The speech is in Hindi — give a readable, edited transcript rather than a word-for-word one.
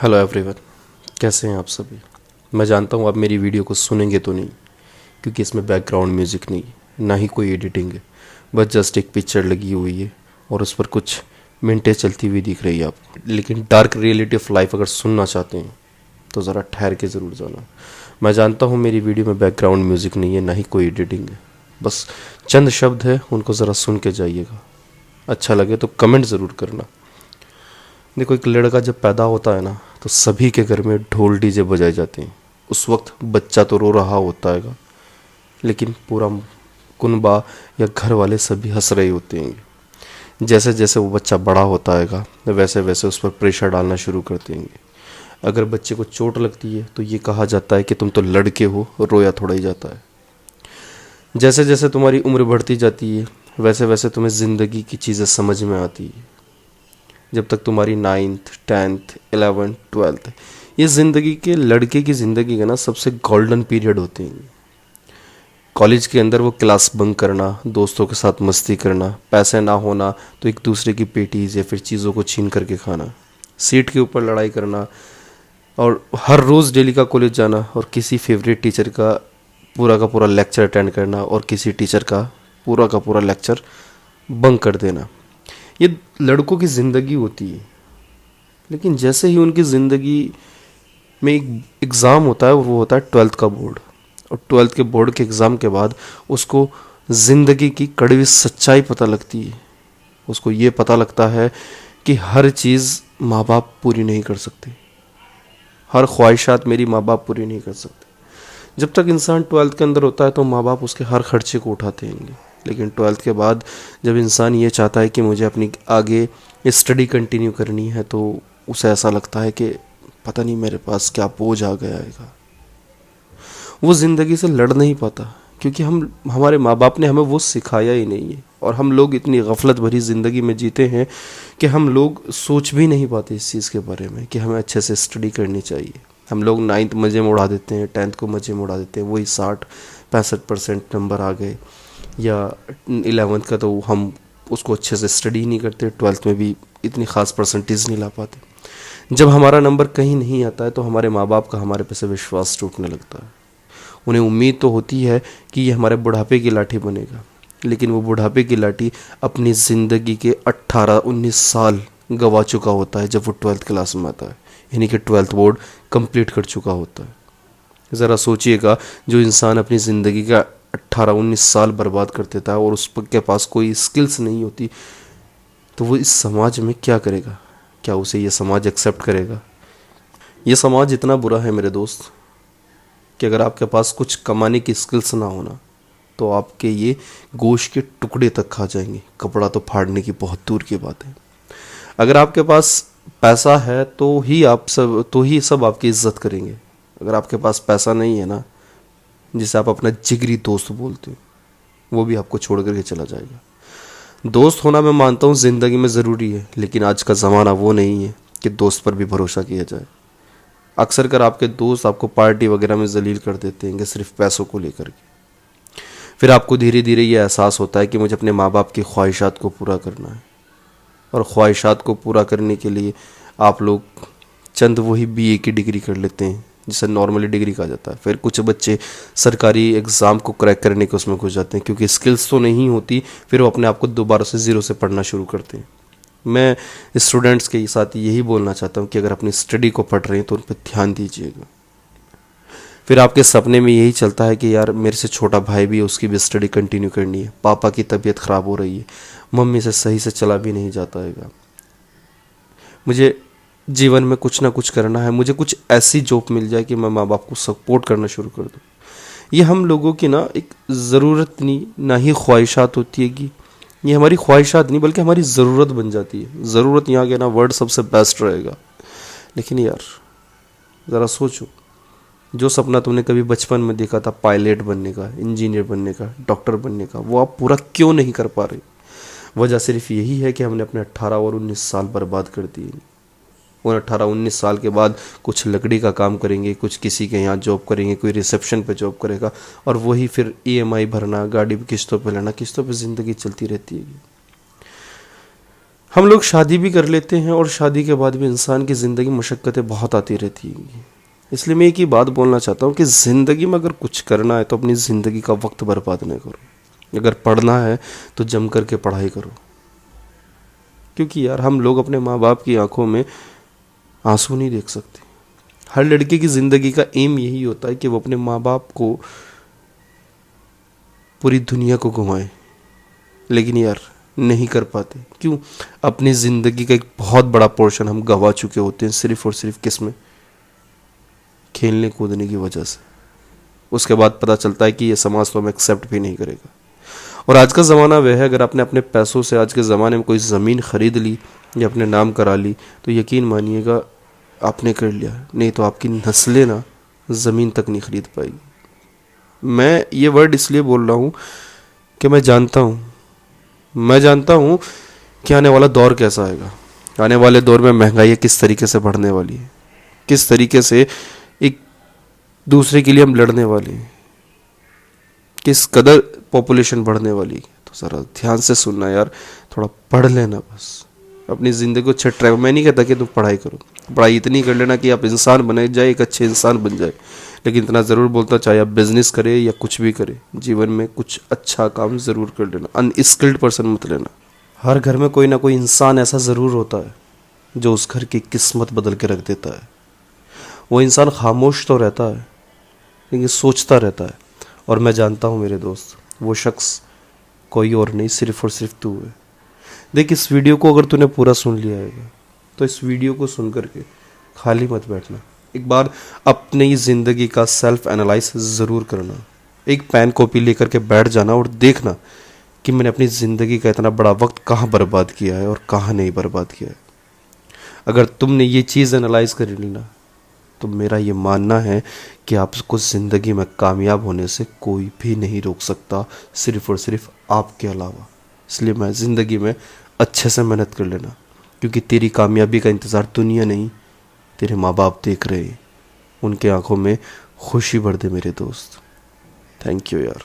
हेलो एवरीवन, कैसे हैं आप सभी। मैं जानता हूँ आप मेरी वीडियो को सुनेंगे तो नहीं, क्योंकि इसमें बैकग्राउंड म्यूज़िक नहीं है, ना ही कोई एडिटिंग है। बस जस्ट एक पिक्चर लगी हुई है और उस पर कुछ मिनटें चलती हुई दिख रही है आपको। लेकिन डार्क रियलिटी ऑफ लाइफ अगर सुनना चाहते हैं तो ज़रा ठहर के ज़रूर जाना। मैं जानता हूँ मेरी वीडियो में बैकग्राउंड म्यूज़िक नहीं है, ना ही कोई एडिटिंग है। बस चंद शब्द है, उनको ज़रा सुन के जाइएगा। अच्छा लगे तो कमेंट ज़रूर करना। देखो, एक लड़का जब पैदा होता है ना, तो सभी के घर में ढोल डीजे बजाए जाते हैं। उस वक्त बच्चा तो रो रहा होता है, लेकिन पूरा कुनबा या घर वाले सभी हंस रहे होते हैं। जैसे जैसे वो बच्चा बड़ा होता है, वैसे वैसे उस पर प्रेशर डालना शुरू करते हैं। अगर बच्चे को चोट लगती है तो ये कहा जाता है कि तुम तो लड़के हो, रोया थोड़ा ही जाता है। जैसे जैसे तुम्हारी उम्र बढ़ती जाती है, वैसे वैसे तुम्हें ज़िंदगी की चीज़ें समझ में आती है। जब तक तुम्हारी 9th 10th 11th 12th, ये ज़िंदगी के लड़के की ज़िंदगी का ना सबसे गोल्डन पीरियड होते हैं। कॉलेज के अंदर वो क्लास बंक करना, दोस्तों के साथ मस्ती करना, पैसे ना होना तो एक दूसरे की पेटीज या फिर चीज़ों को छीन करके खाना, सीट के ऊपर लड़ाई करना, और हर रोज़ डेली का कॉलेज जाना, और किसी फेवरेट टीचर का पूरा लेक्चर अटेंड करना, और किसी टीचर का पूरा लेक्चर बंक कर देना। ये लड़कों की ज़िंदगी होती है। लेकिन जैसे ही उनकी ज़िंदगी में एक एग्ज़ाम होता है, वो होता है 12th का बोर्ड। और 12th के बोर्ड के एग्ज़ाम के बाद उसको ज़िंदगी की कड़वी सच्चाई पता लगती है। उसको ये पता लगता है कि हर चीज़ माँ बाप पूरी नहीं कर सकते, हर ख्वाहिशात मेरी माँ बाप पूरी नहीं कर सकते। जब तक इंसान 12th के अंदर होता है तो माँ बाप उसके हर खर्चे को उठाते हैं। लेकिन 12th के बाद जब इंसान ये चाहता है कि मुझे अपनी आगे स्टडी कंटिन्यू करनी है, तो उसे ऐसा लगता है कि पता नहीं मेरे पास क्या बोझ आ गया है। वो ज़िंदगी से लड़ नहीं पाता, क्योंकि हमारे माँ बाप ने हमें वो सिखाया ही नहीं है। और हम लोग इतनी गफलत भरी ज़िंदगी में जीते हैं कि हम लोग सोच भी नहीं पाते इस चीज़ के बारे में कि हमें अच्छे से स्टडी करनी चाहिए। हम लोग 9th मज़े में उड़ा देते हैं, 10th को मज़े में उड़ा देते हैं, वही 60-65% नंबर आ गए। या 11th का तो हम उसको अच्छे से स्टडी नहीं करते, 12th में भी इतनी ख़ास परसेंटेज नहीं ला पाते। जब हमारा नंबर कहीं नहीं आता है तो हमारे माँ बाप का हमारे पे से विश्वास टूटने लगता है। उन्हें उम्मीद तो होती है कि ये हमारे बुढ़ापे की लाठी बनेगा, लेकिन वो बुढ़ापे की लाठी अपनी ज़िंदगी के 18-19 साल गवा चुका होता है जब वो 12th क्लास में आता है, यानी कि 12th बोर्ड कंप्लीट कर चुका होता है। ज़रा सोचिएगा, जो इंसान अपनी ज़िंदगी का 18-19 साल बर्बाद कर देता है और के पास कोई स्किल्स नहीं होती, तो वो इस समाज में क्या करेगा? क्या उसे ये समाज एक्सेप्ट करेगा? ये समाज इतना बुरा है मेरे दोस्त कि अगर आपके पास कुछ कमाने की स्किल्स ना होना तो आपके ये गोश्त के टुकड़े तक खा जाएंगे, कपड़ा तो फाड़ने की बहुत दूर की बात है। अगर आपके पास पैसा है तो ही सब आपकी इज्जत करेंगे। अगर आपके पास पैसा नहीं है ना, जिसे आप अपना जिगरी दोस्त बोलते हो, वो भी आपको छोड़ करके चला जाएगा। दोस्त होना मैं मानता हूँ ज़िंदगी में ज़रूरी है, लेकिन आज का ज़माना वो नहीं है कि दोस्त पर भी भरोसा किया जाए। अक्सर कर आपके दोस्त आपको पार्टी वगैरह में जलील कर देते हैं सिर्फ पैसों को लेकर के। फिर आपको धीरे धीरे ये एहसास होता है कि मुझे अपने माँ बाप की ख्वाहिशात को पूरा करना है। और ख्वाहिशात को पूरा करने के लिए आप लोग चंद वही बीए की डिग्री कर लेते हैं, जिसे नॉर्मली डिग्री कहा जाता है। फिर कुछ बच्चे सरकारी एग्ज़ाम को क्रैक करने के उसमें घुस जाते हैं, क्योंकि स्किल्स तो नहीं होती, फिर वो अपने आप को दोबारा से ज़ीरो से पढ़ना शुरू करते हैं। मैं स्टूडेंट्स के साथ यही बोलना चाहता हूँ कि अगर अपनी स्टडी को पढ़ रहे हैं तो उन पर ध्यान दीजिएगा। फिर आपके सपने में यही चलता है कि यार मेरे से छोटा भाई भी है, उसकी भी स्टडी कंटिन्यू करनी है, पापा की तबीयत ख़राब हो रही है, मम्मी से सही से चला भी नहीं जाता है, मुझे जीवन में कुछ ना कुछ करना है, मुझे कुछ ऐसी जॉब मिल जाए कि मैं माँ बाप को सपोर्ट करना शुरू कर दूँ। ये हम लोगों की ना एक ज़रूरत नहीं, ना ही ख्वाहिशात होती है कि ये हमारी ख्वाहिशात नहीं बल्कि हमारी ज़रूरत बन जाती है। ज़रूरत यहाँ के ना वर्ड सबसे बेस्ट रहेगा। लेकिन यार ज़रा सोचो, जो सपना तुमने कभी बचपन में देखा था, पायलट बनने का, इंजीनियर बनने का, डॉक्टर बनने का, वो आप पूरा क्यों नहीं कर पा रहे? वजह सिर्फ यही है कि हमने अपने 18 और 19 साल बर्बाद कर दिए। और 18-19 साल के बाद कुछ लकड़ी का काम करेंगे, कुछ किसी के यहाँ जॉब करेंगे, कोई रिसेप्शन पे जॉब करेगा, और वही फिर ईएमआई भरना, गाड़ी भी किस्तों पे लेना, किस्तों पे ज़िंदगी चलती रहती है। हम लोग शादी भी कर लेते हैं और शादी के बाद भी इंसान की ज़िंदगी मशक्क़तें बहुत आती रहती हैं। इसलिए मैं एक ही बात बोलना चाहता हूँ कि ज़िंदगी में अगर कुछ करना है तो अपनी ज़िंदगी का वक्त बर्बाद नहीं करो। अगर पढ़ना है तो जम कर के पढ़ाई करो, क्योंकि यार हम लोग अपने माँ बाप की आंखों में आंसू नहीं देख सकते। हर लड़के की ज़िंदगी का एम यही होता है कि वो अपने माँ बाप को पूरी दुनिया को घुमाए, लेकिन यार नहीं कर पाते। क्यों? अपनी ज़िंदगी का एक बहुत बड़ा पोर्शन हम गंवा चुके होते हैं सिर्फ़ और सिर्फ किस में? खेलने कूदने की वजह से। उसके बाद पता चलता है कि ये समाज तो हमें एक्सेप्ट भी नहीं करेगा। और आज का ज़माना वह है, अगर आपने अपने पैसों से आज के ज़माने में कोई ज़मीन ख़रीद ली या अपने नाम करा ली तो यकीन मानिएगा आपने कर लिया, नहीं तो आपकी नस्लें ना ज़मीन तक नहीं खरीद पाएगी। मैं ये वर्ड इसलिए बोल रहा हूँ कि मैं जानता हूँ कि आने वाला दौर कैसा आएगा। आने वाले दौर में महंगाई किस तरीके से बढ़ने वाली है, किस तरीके से एक दूसरे के लिए हम लड़ने वाले हैं, किस कदर पॉपुलेशन बढ़ने वाली है। तो ज़रा ध्यान से सुनना यार, थोड़ा पढ़ लेना बस, अपनी ज़िंदगी को अच्छे ट्रैक। मैं नहीं कहता कि तुम पढ़ाई करो, पढ़ाई इतनी कर लेना कि आप इंसान बने जाए, एक अच्छे इंसान बन जाए, लेकिन इतना ज़रूर बोलता, चाहे आप बिजनेस करे या कुछ भी करे, जीवन में कुछ अच्छा काम ज़रूर कर लेना। अनस्किल्ड पर्सन मत लेना। हर घर में कोई ना कोई इंसान ऐसा ज़रूर होता है जो उस घर की किस्मत बदल के रख देता है। वो इंसान खामोश तो रहता है लेकिन सोचता रहता है। और मैं जानता हूँ मेरे दोस्त, वो शख्स कोई और नहीं, सिर्फ और सिर्फ तू है। देख, इस वीडियो को अगर तूने पूरा सुन लिया है तो इस वीडियो को सुन करके खाली मत बैठना। एक बार अपनी ज़िंदगी का सेल्फ एनालाइज ज़रूर करना। एक पेन कॉपी लेकर के बैठ जाना और देखना कि मैंने अपनी ज़िंदगी का इतना बड़ा वक्त कहाँ बर्बाद किया है और कहाँ नहीं बर्बाद किया है। अगर तुमने ये चीज़ एनालाइज कर ली ना, तो मेरा ये मानना है कि आपको ज़िंदगी में कामयाब होने से कोई भी नहीं रोक सकता, सिर्फ़ और सिर्फ आपके अलावा। इसलिए मैं ज़िंदगी में अच्छे से मेहनत कर लेना, क्योंकि तेरी कामयाबी का इंतज़ार दुनिया नहीं, तेरे माँ बाप देख रहे हैं। उनके आंखों में खुशी भर दे मेरे दोस्त। थैंक यू यार।